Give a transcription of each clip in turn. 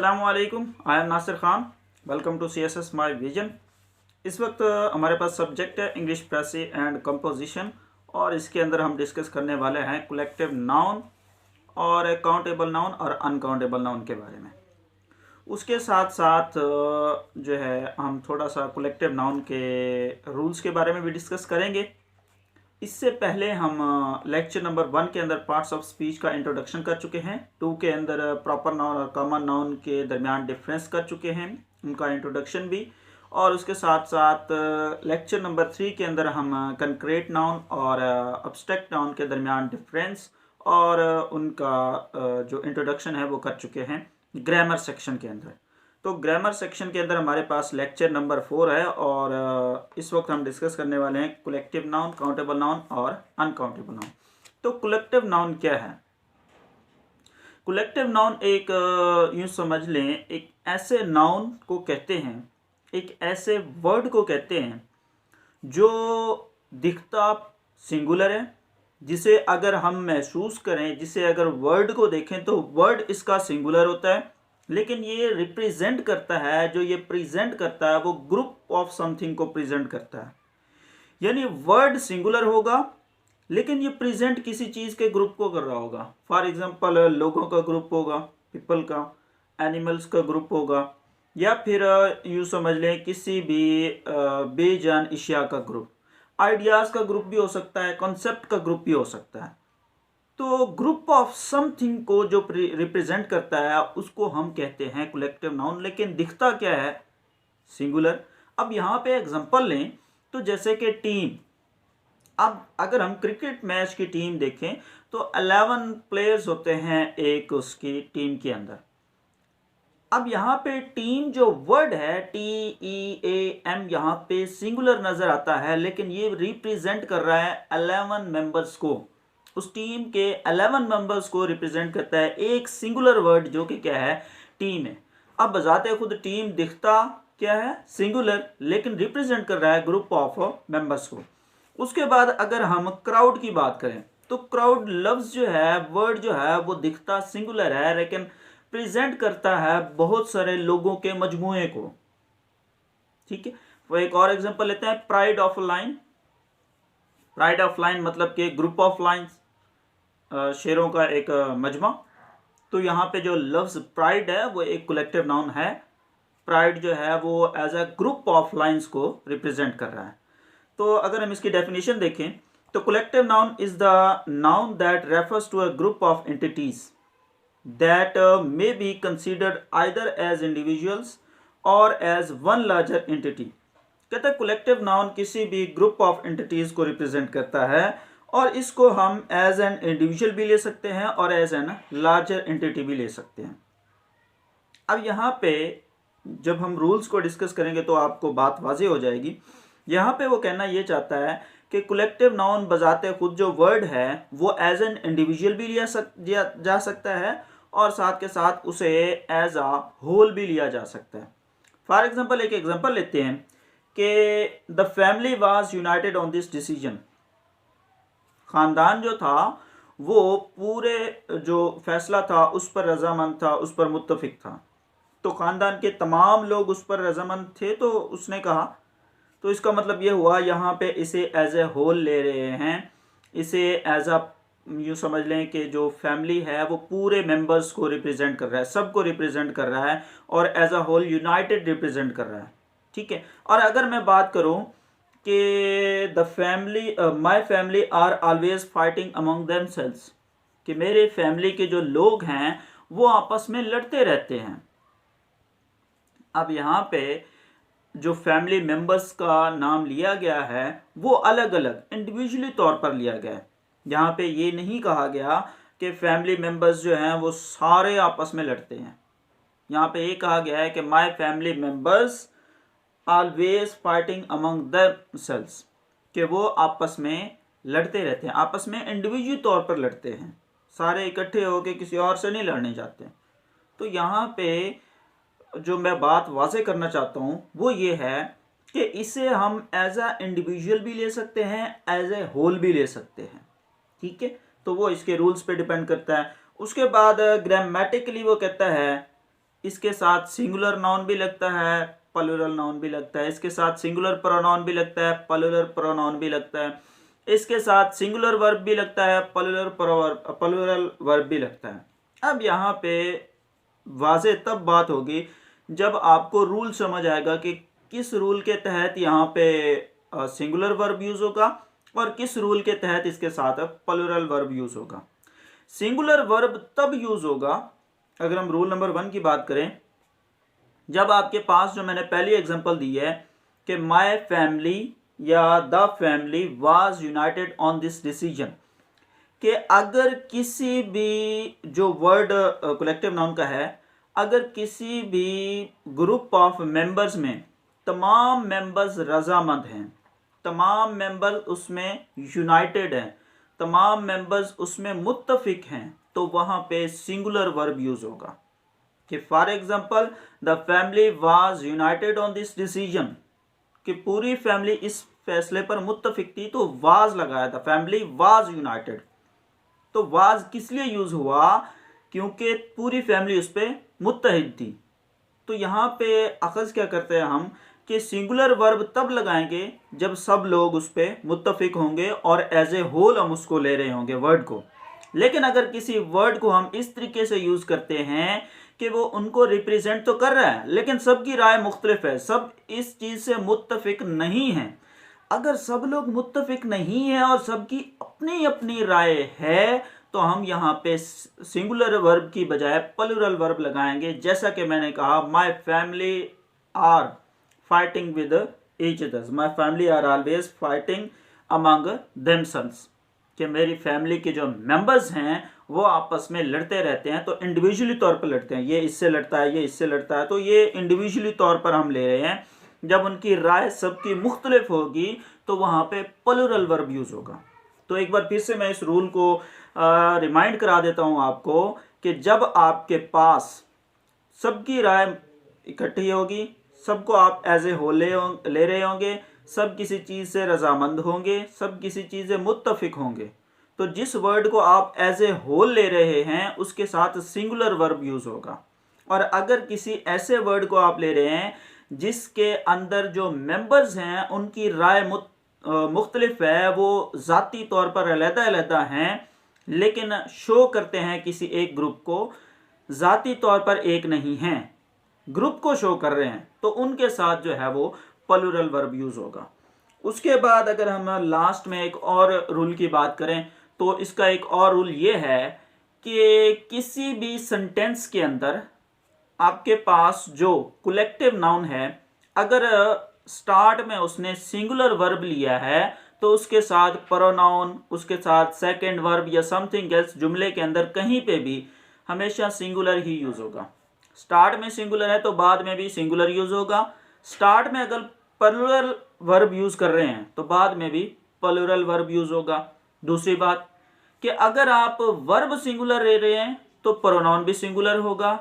अस्सलामुअलैकुम, I am Nasir Khan. Welcome to C S S my vision. इस वक्त हमारे पास सब्जेक्ट है इंग्लिश प्रेसी एंड कंपोजिशन, और इसके अंदर हम डिस्कस करने वाले हैं कलेक्टिव नाउन और काउंटेबल नाउन और अनकाउंटेबल नाउन के बारे में। उसके साथ साथ जो है हम थोड़ा सा कलेक्टिव नाउन के रूल्स के बारे में भी डिस्कस करेंगे। इससे पहले हम लेक्चर नंबर 1 के अंदर पार्ट्स ऑफ स्पीच का इंट्रोडक्शन कर चुके हैं। 2 के अंदर प्रॉपर नाउन और कॉमन नाउन के दरमियान डिफरेंस कर चुके हैं, उनका इंट्रोडक्शन भी। और उसके साथ साथ लेक्चर नंबर 3 के अंदर हम कंक्रीट नाउन और अब्स्ट्रैक्ट नाउन के दरमियान डिफरेंस और उनका जो इंट्रोडक्शन है वो कर चुके हैं ग्रामर सेक्शन के अंदर। तो ग्रामर सेक्शन के अंदर हमारे पास लेक्चर नंबर 4 है, और इस वक्त हम डिस्कस करने वाले हैं कलेक्टिव नाउन, काउंटेबल नाउन और अनकाउंटेबल नाउन। तो कलेक्टिव नाउन क्या है? कलेक्टिव नाउन एक यूँ समझ लें, एक ऐसे नाउन को कहते हैं, एक ऐसे वर्ड को कहते हैं जो दिखता सिंगुलर है, जिसे अगर हम महसूस करें, जिसे अगर वर्ड को देखें तो वर्ड इसका सिंगुलर होता है, लेकिन ये रिप्रेजेंट करता है, जो ये प्रेजेंट करता है वो ग्रुप ऑफ समथिंग को प्रेजेंट करता है। यानी वर्ड सिंगुलर होगा लेकिन ये प्रेजेंट किसी चीज़ के ग्रुप को कर रहा होगा। फॉर एग्जांपल लोगों का ग्रुप होगा, पीपल का, एनिमल्स का ग्रुप होगा, या फिर यूँ समझ लें किसी भी बेजान अशिया का ग्रुप, आइडियाज़ का ग्रुप भी हो सकता है, कॉन्सेप्ट का ग्रुप भी हो सकता है। तो ग्रुप ऑफ समथिंग को जो रिप्रेजेंट करता है उसको हम कहते हैं कलेक्टिव नाउन, लेकिन दिखता क्या है? सिंगुलर। अब यहाँ पे एग्जांपल लें तो जैसे कि टीम। अब अगर हम क्रिकेट मैच की टीम देखें तो 11 प्लेयर्स होते हैं एक उसकी टीम के अंदर। अब यहाँ पे टीम जो वर्ड है TEAM, यहाँ पे सिंगुलर नजर आता है, लेकिन ये रिप्रेजेंट कर रहा है 11 मेंबर्स को। उस टीम के 11 मेंबर्स को रिप्रेजेंट करता है एक सिंगुलर वर्ड जो कि क्या है? टीम है। अब बजाते खुद टीम दिखता क्या है? सिंगुलर, लेकिन रिप्रेजेंट कर रहा है ग्रुप ऑफ मेंबर्स को। उसके बाद अगर हम क्राउड की बात करें तो क्राउड लफ्ज जो है, वर्ड जो है वो दिखता सिंगुलर है, लेकिन प्रेजेंट करता है बहुत सारे लोगों के मजमूए को। ठीक है, वो एक और एग्जांपल लेते हैं, pride of line. Pride of line मतलब कि ग्रुप ऑफ लाइंस, शेरों का एक मजमा। तो यहाँ पे जो लफ्ज प्राइड है वो एक कलेक्टिव नाउन है। प्राइड जो है वो as a group of lions को रिप्रेजेंट कर रहा है। तो अगर हम इसकी डेफिनेशन देखें तो collective noun is the noun that refers to a group of entities that may be considered either as individuals or as one larger entity। कहते हैं कलेक्टिव नाउन किसी भी ग्रुप ऑफ एंटिटीज को रिप्रेजेंट करता है, और इसको हम एज एन इंडिविजुअल भी ले सकते हैं और एज एन लार्जर एंटिटी भी ले सकते हैं। अब यहाँ पे जब हम रूल्स को डिस्कस करेंगे तो आपको बात वाज़ेह हो जाएगी। यहाँ पे वो कहना ये चाहता है कि कलेक्टिव नाउन बजाते खुद जो वर्ड है वो एज एन इंडिविजुअल भी लिया जा सकता है, और साथ के साथ उसे एज अ होल भी लिया जा सकता है। फॉर एग्जांपल एक एग्जांपल लेते हैं कि the family was United on this decision. ख़ानदान जो था वो पूरे जो फैसला था उस पर रजामंद था, उस पर मुत्तफिक था। तो ख़ानदान के तमाम लोग उस पर रजामंद थे, तो उसने कहा, तो इसका मतलब ये हुआ यहाँ पे इसे एज ए होल ले रहे हैं। इसे एज अ यूँ समझ लें कि जो फैमिली है वो पूरे मेंबर्स को रिप्रेजेंट कर रहा है, सबको रिप्रेजेंट कर रहा है, और as a whole united represent कर रहा है। ठीक है। और अगर मैं बात करूँ कि the family, my family are always fighting among themselves, कि मेरे फैमिली के जो लोग हैं वो आपस में लड़ते रहते हैं। अब यहाँ पे जो फैमिली मेंबर्स का नाम लिया गया है वो अलग अलग इंडिविजुअली तौर पर लिया गया है। यहाँ पे ये नहीं कहा गया कि फैमिली मेंबर्स जो हैं वो सारे आपस में लड़ते हैं। यहाँ पे ये कहा गया है कि my family members always fighting among themselves, कि वो आपस में लड़ते रहते हैं, आपस में इंडिविजुअल तौर पर लड़ते हैं, सारे इकट्ठे होकर किसी और से नहीं लड़ने जाते। तो यहाँ पे जो मैं बात वाज़ेह करना चाहता हूँ वो ये है कि इसे हम एज अ इंडिविजुअल भी ले सकते हैं, एज ए होल भी ले सकते हैं। ठीक है, तो वो इसके रूल्स पे डिपेंड करता है। उसके बाद ग्रामेटिकली वो कहता है इसके साथ सिंगुलर नाउन भी लगता है, प्लूरल नाउन भी लगता है, इसके साथ सिंगुलर प्रोनाउन भी लगता है, प्लूरल प्रोनाउन भी लगता है, इसके साथ सिंगुलर वर्ब भी लगता है, प्लूरल वर्ब भी लगता है। अब यहाँ पे वाज़े तब बात होगी जब आपको रूल समझ आएगा कि किस रूल के तहत यहाँ पे सिंगुलर वर्ब यूज होगा और किस रूल के तहत इसके साथ प्लूरल वर्ब यूज होगा। सिंगुलर वर्ब तब यूज होगा, अगर हम रूल नंबर 1 की बात करें, जब आपके पास जो मैंने पहली एग्जांपल दी है कि माय फैमिली या the family was United on this decision, कि अगर किसी भी जो वर्ड कलेक्टिव नाउन का है, अगर किसी भी ग्रुप ऑफ मेंबर्स में तमाम मेंबर्स रजामंद हैं, तमाम मेंबर्स उसमें यूनाइटेड हैं, तमाम मेंबर्स उसमें मुत्तफिक हैं, तो वहां पे सिंगुलर वर्ब यूज होगा। कि for example the family was United on this decision, कि पूरी फैमिली इस फैसले पर मुत्तफिक थी, तो वाज लगाया था, फैमिली वाज यूनाइटेड। तो वाज किस लिए यूज हुआ? क्योंकि पूरी फैमिली उस पर मुत्तहिद थी। तो यहाँ पे अखज़ क्या करते हैं हम कि सिंगुलर वर्ब तब लगाएंगे जब सब लोग उस पर मुत्तफिक होंगे और एज ए होल हम उसको ले रहे होंगे वर्ड को। लेकिन अगर किसी वर्ड को हम इस तरीके से यूज करते हैं कि वो उनको रिप्रेजेंट तो कर रहा है लेकिन सबकी राय मुख्तलिफ है, सब इस चीज से मुत्तफिक नहीं है, अगर सब लोग मुत्तफिक नहीं है और सबकी अपनी अपनी राय है, तो हम यहाँ पे सिंगुलर वर्ब की बजाय प्लूरल वर्ब लगाएंगे। जैसा कि मैंने कहा, my family are fighting with each others, my family are always fighting among themselves, कि मेरी फैमिली के जो मेंबर्स हैं वो आपस में लड़ते रहते हैं, तो इंडिविजुअली तौर पर लड़ते हैं, ये इससे लड़ता है, ये इससे लड़ता है, तो ये इंडिविजुअली तौर पर हम ले रहे हैं। जब उनकी राय सबकी मुख्तलिफ होगी तो वहाँ पे प्लूरल वर्ब यूज होगा। तो एक बार फिर से मैं इस रूल को रिमाइंड करा देता हूँ आपको कि जब आपके पास सबकी राय इकट्ठी होगी, सबको आप एज ए होल ले रहे होंगे, सब किसी चीज़ से रजामंद होंगे, सब किसी चीज़ से मुत्तफिक होंगे, तो जिस वर्ड को आप एज ए होल ले रहे हैं उसके साथ सिंगुलर वर्ब यूज होगा। और अगर किसी ऐसे वर्ड को आप ले रहे हैं जिसके अंदर जो मेंबर्स हैं उनकी राय मुख्तलिफ है, वो ज़ाती तौर पर अलग-अलग हैं लेकिन शो करते हैं किसी एक ग्रुप को, ज़ाती तौर पर एक नहीं हैं, ग्रुप को शो कर रहे हैं, तो उनके साथ जो है वो प्लूरल वर्ब यूज होगा। उसके बाद अगर हम लास्ट में एक और रूल की बात करें तो इसका एक और रूल ये है कि किसी भी सेंटेंस के अंदर आपके पास जो कलेक्टिव नाउन है, अगर स्टार्ट में उसने सिंगुलर वर्ब लिया है तो उसके साथ प्रोनाउन, उसके साथ सेकंड वर्ब या समथिंग एल्स जुमले के अंदर कहीं पे भी हमेशा सिंगुलर ही यूज होगा। स्टार्ट में सिंगुलर है तो बाद में भी सिंगुलर यूज होगा, स्टार्ट में अगर प्लूरल वर्ब यूज कर रहे हैं तो बाद में भी प्लूरल वर्ब यूज होगा। दूसरी बात कि अगर आप वर्ब सिंगुलर ले रहे हैं तो प्रोनाउन भी सिंगुलर होगा,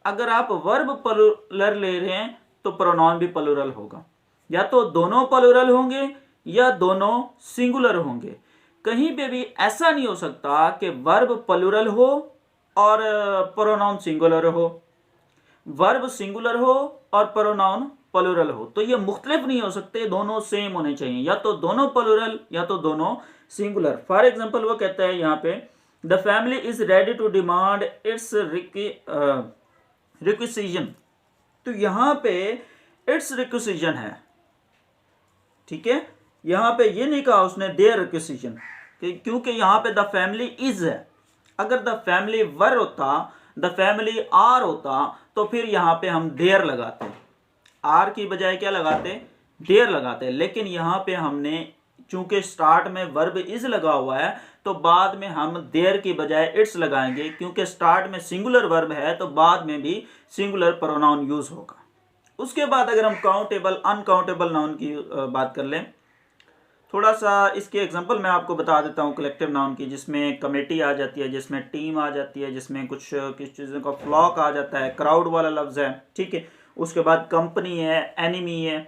अगर आप वर्ब प्लूरल ले रहे हैं तो प्रोनाउन भी प्लूरल होगा, या तो दोनों प्लूरल होंगे या दोनों सिंगुलर होंगे। कहीं पे भी ऐसा नहीं हो सकता कि वर्ब प्लूरल हो और प्रोनाउन सिंगुलर हो, वर्ब सिंगुलर हो और प्रोनाउन प्लूरल हो, तो ये मुख्तलिफ नहीं हो सकते, दोनों सेम होने चाहिए, या तो दोनों प्लूरल या तो दोनों सिंगुलर। फॉर एग्जांपल वो कहता है यहाँ पे the family is ready to demand its requisition, तो यहाँ पे इट्स रिक्विजिशन है, ठीक है, यहाँ पे ये नहीं कहा उसने देयर रिक्विजिशन, क्योंकि यहाँ पे द फैमिली इज है। अगर द फैमिली वर होता, द फैमिली आर होता, तो फिर यहाँ पे हम देयर लगाते, आर की बजाय क्या लगाते, देयर लगाते। लेकिन यहाँ पे हमने चूंकि स्टार्ट में वर्ब इज लगा हुआ है तो बाद में हम देयर की बजाय इट्स लगाएंगे, क्योंकि स्टार्ट में सिंगुलर वर्ब है तो बाद में भी सिंगुलर प्रोनाउन यूज होगा। उसके बाद अगर हम काउंटेबल अनकाउंटेबल नाउन की बात कर लें, थोड़ा सा इसके एग्जांपल मैं आपको बता देता हूँ कलेक्टिव नाउन की, जिसमें कमेटी आ जाती है, जिसमें टीम आ जाती है, जिसमें कुछ चीज़ों का फ्लॉक आ जाता है, क्राउड वाला लफ्ज़ है, ठीक है। उसके बाद कंपनी है, एनिमी है,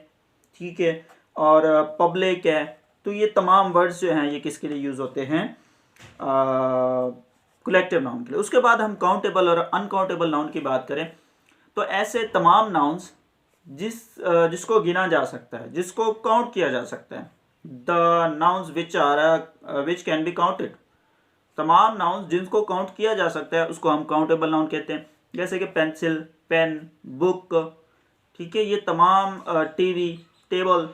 ठीक है, और पब्लिक है। तो ये तमाम वर्ड्स जो हैं ये किसके लिए यूज़ होते हैं, कलेक्टिव नाउन के लिए। उसके बाद हम काउंटेबल और अनकाउंटेबल नाउन की बात करें, तो ऐसे तमाम नाउन्स जिसको गिना जा सकता है, जिसको काउंट किया जा सकता है, the nouns which can be counted, तमाम नाउन्स जिनको काउंट किया जा सकता है उसको हम काउंटेबल नाउन कहते हैं। जैसे कि पेंसिल, पेन, बुक, ठीक है, ये तमाम टीवी, टेबल,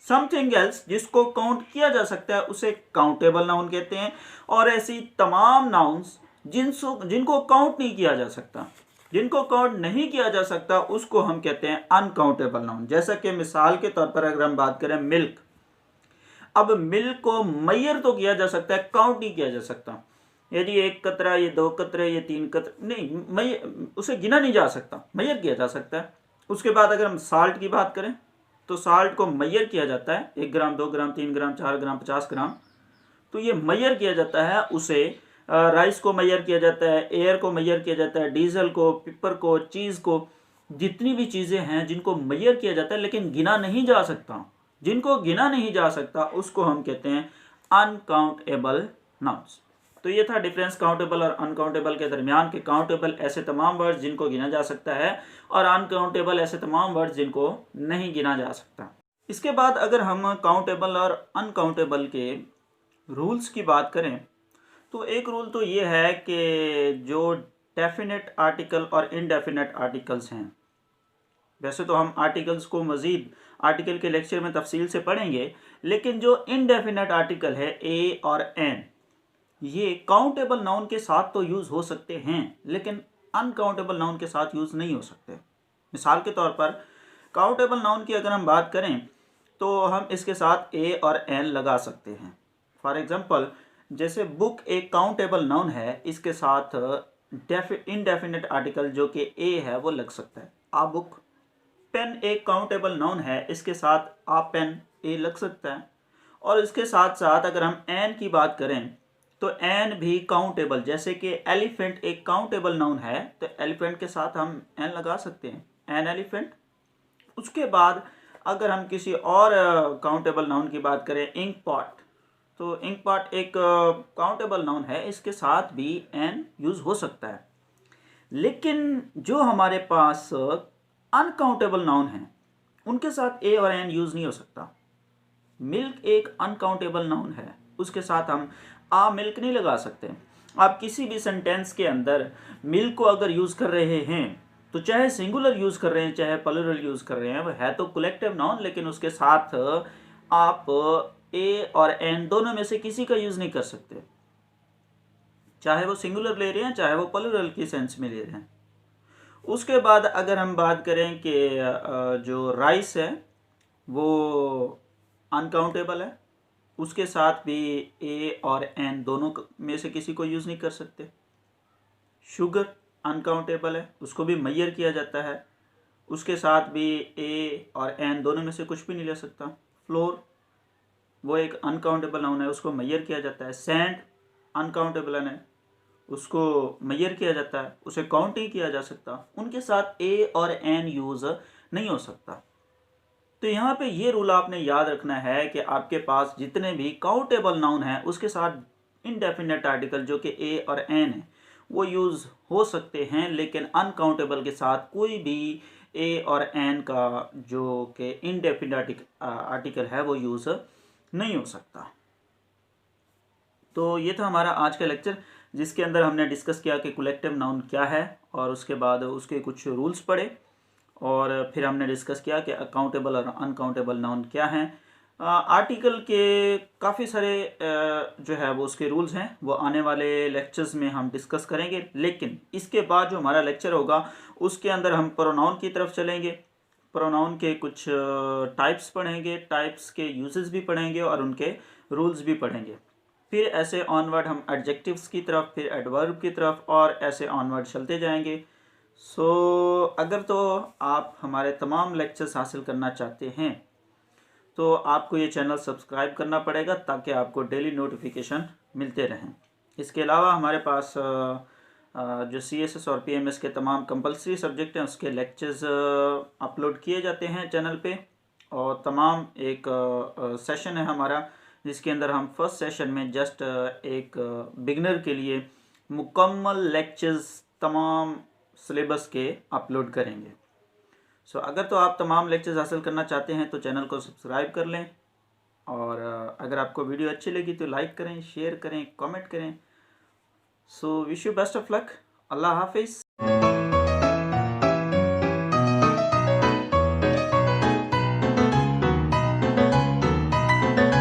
समथिंग एल्स जिसको काउंट किया जा सकता है उसे काउंटेबल नाउन कहते हैं। और ऐसी तमाम नाउन्स जिनको काउंट नहीं किया जा सकता, जिनको काउंट नहीं किया जा सकता उसको हम कहते हैं अनकाउंटेबल नाउन। जैसा कि मिसाल के तौर पर अगर हम बात करें मिल्क, अब मिल्क को मैयर तो किया जा सकता है, काउंट नहीं किया जा सकता। यदि 1 कतरा, ये 2 कतरे, ये 3 कतरे, नहीं, उसे गिना नहीं जा सकता, मैयर किया जा सकता है। उसके बाद अगर हम साल्ट की बात करें तो साल्ट को मैयर किया जाता है, 1 ग्राम, 2 ग्राम, 3 ग्राम, 4 ग्राम, 50 ग्राम, तो ये मैयर किया जाता है। उसे राइस को मैयर किया जाता है, एयर को मैयर किया जाता है, डीजल को, पेपर को, चीज़ को, जितनी भी चीज़ें हैं जिनको मैयर किया जाता है लेकिन गिना नहीं जा सकता, जिनको गिना नहीं जा सकता उसको हम कहते हैं अनकाउंटेबल नाउन्स। तो ये था डिफरेंस काउंटेबल और अनकाउंटेबल के दरमियान कि काउंटेबल ऐसे तमाम वर्ड्स जिनको गिना जा सकता है और अनकाउंटेबल ऐसे तमाम वर्ड्स जिनको नहीं गिना जा सकता। इसके बाद अगर हम काउंटेबल और अनकाउंटेबल के रूल्स की बात करें तो एक रूल तो ये है कि जो डेफिनेट आर्टिकल और इनडेफिनेट आर्टिकल्स हैं, वैसे तो हम आर्टिकल्स को मज़ीद आर्टिकल के लेक्चर में तफसील से पढ़ेंगे, लेकिन जो इनडेफिनेट आर्टिकल है ए और एन, ये काउंटेबल नाउन के साथ तो यूज़ हो सकते हैं लेकिन अनकाउंटेबल नाउन के साथ यूज़ नहीं हो सकते। मिसाल के तौर पर काउंटेबल नाउन की अगर हम बात करें तो हम इसके साथ ए और एन लगा सकते हैं। फॉर एग्जांपल, जैसे बुक एक काउंटेबल नाउन है, इसके साथ इनडेफिनेट आर्टिकल जो कि ए है वो लग सकता है, आ बुक। पेन एक काउंटेबल नाउन है, इसके साथ आ पेन, ए लग सकता है। और इसके साथ साथ अगर हम एन की बात करें तो एन भी काउंटेबल, जैसे कि एलिफेंट एक काउंटेबल नाउन है तो एलिफेंट के साथ हम एन लगा सकते हैं, एन एलिफेंट। उसके बाद अगर हम किसी और काउंटेबल नाउन की बात करें, इंक पॉट, तो इंक पॉट एक काउंटेबल नाउन है, इसके साथ भी एन यूज़ हो सकता है। लेकिन जो हमारे पास अनकाउंटेबल नाउन है उनके साथ ए और एन यूज़ नहीं हो सकता। मिल्क एक अनकाउंटेबल नाउन है, उसके साथ हम आ मिल्क नहीं लगा सकते। आप किसी भी सेंटेंस के अंदर मिल्क को अगर यूज़ कर रहे हैं तो चाहे सिंगुलर यूज़ कर रहे हैं चाहे प्लूरल यूज़ कर रहे हैं, वो है तो कलेक्टिव नाउन, लेकिन उसके साथ आप ए और एन दोनों में से किसी का यूज़ नहीं कर सकते, चाहे वो सिंगुलर ले रहे हैं चाहे वो प्लूरल की सेंस में ले रहे हैं। उसके बाद अगर हम बात करें कि जो राइस है वो अनकाउंटेबल है, उसके साथ भी ए और एन दोनों में से किसी को यूज़ नहीं कर सकते। शुगर अनकाउंटेबल है, उसको भी मैयर किया जाता है, उसके साथ भी ए और एन दोनों में से कुछ भी नहीं ले सकता। फ्लोर वो एक अनकाउंटेबल नाउन है, उसको मैयर किया जाता है। सैंड अनकाउंटेबल है, उसको मैयर किया जाता है, उसे काउंट नहीं किया जा सकता, उनके साथ ए और एन यूज़ नहीं हो सकता। तो यहाँ पे ये रूल आपने याद रखना है कि आपके पास जितने भी काउंटेबल नाउन हैं उसके साथ इनडेफिनेट आर्टिकल जो कि ए और एन है वो यूज़ हो सकते हैं, लेकिन अनकाउंटेबल के साथ कोई भी ए और एन का जो कि इनडेफिनेट आर्टिकल है वो यूज़ नहीं हो सकता। तो ये था हमारा आज का लेक्चर जिसके अंदर हमने डिस्कस किया कि कलेक्टिव नाउन क्या है और उसके बाद उसके कुछ रूल्स पढ़े और फिर हमने डिस्कस किया कि अकाउंटेबल और अनकाउंटेबल नाउन क्या हैं। आर्टिकल के काफ़ी सारे जो है वो उसके रूल्स हैं, वो आने वाले लेक्चर्स में हम डिस्कस करेंगे। लेकिन इसके बाद जो हमारा लेक्चर होगा उसके अंदर हम प्रोनाउन की तरफ चलेंगे, प्रोनाउन के कुछ टाइप्स पढ़ेंगे, टाइप्स के यूजेस भी पढ़ेंगे और उनके रूल्स भी पढ़ेंगे। फिर ऐसे ऑनवर्ड हम एडजेक्टिव्स की तरफ, फिर एडवर्ब की तरफ और ऐसे ऑनवर्ड चलते जाएंगे। अगर तो आप हमारे तमाम लेक्चर्स हासिल करना चाहते हैं तो आपको ये चैनल सब्सक्राइब करना पड़ेगा ताकि आपको डेली नोटिफिकेशन मिलते रहें। इसके अलावा हमारे पास जो CSS और PMS के तमाम कंपलसरी सब्जेक्ट हैं उसके लेक्चर्स अपलोड किए जाते हैं चैनल पे, और तमाम एक सेशन है हमारा जिसके अंदर हम फर्स्ट सेशन में जस्ट एक बिगनर के लिए मुकम्मल लेक्चर्स तमाम सिलेबस के अपलोड करेंगे। सो अगर तो आप तमाम लेक्चर्स हासिल करना चाहते हैं तो चैनल को सब्सक्राइब कर लें, और अगर आपको वीडियो अच्छी लगी तो लाइक करें, शेयर करें, कमेंट करें। So wish you best of luck. अल्लाह हाफिज़।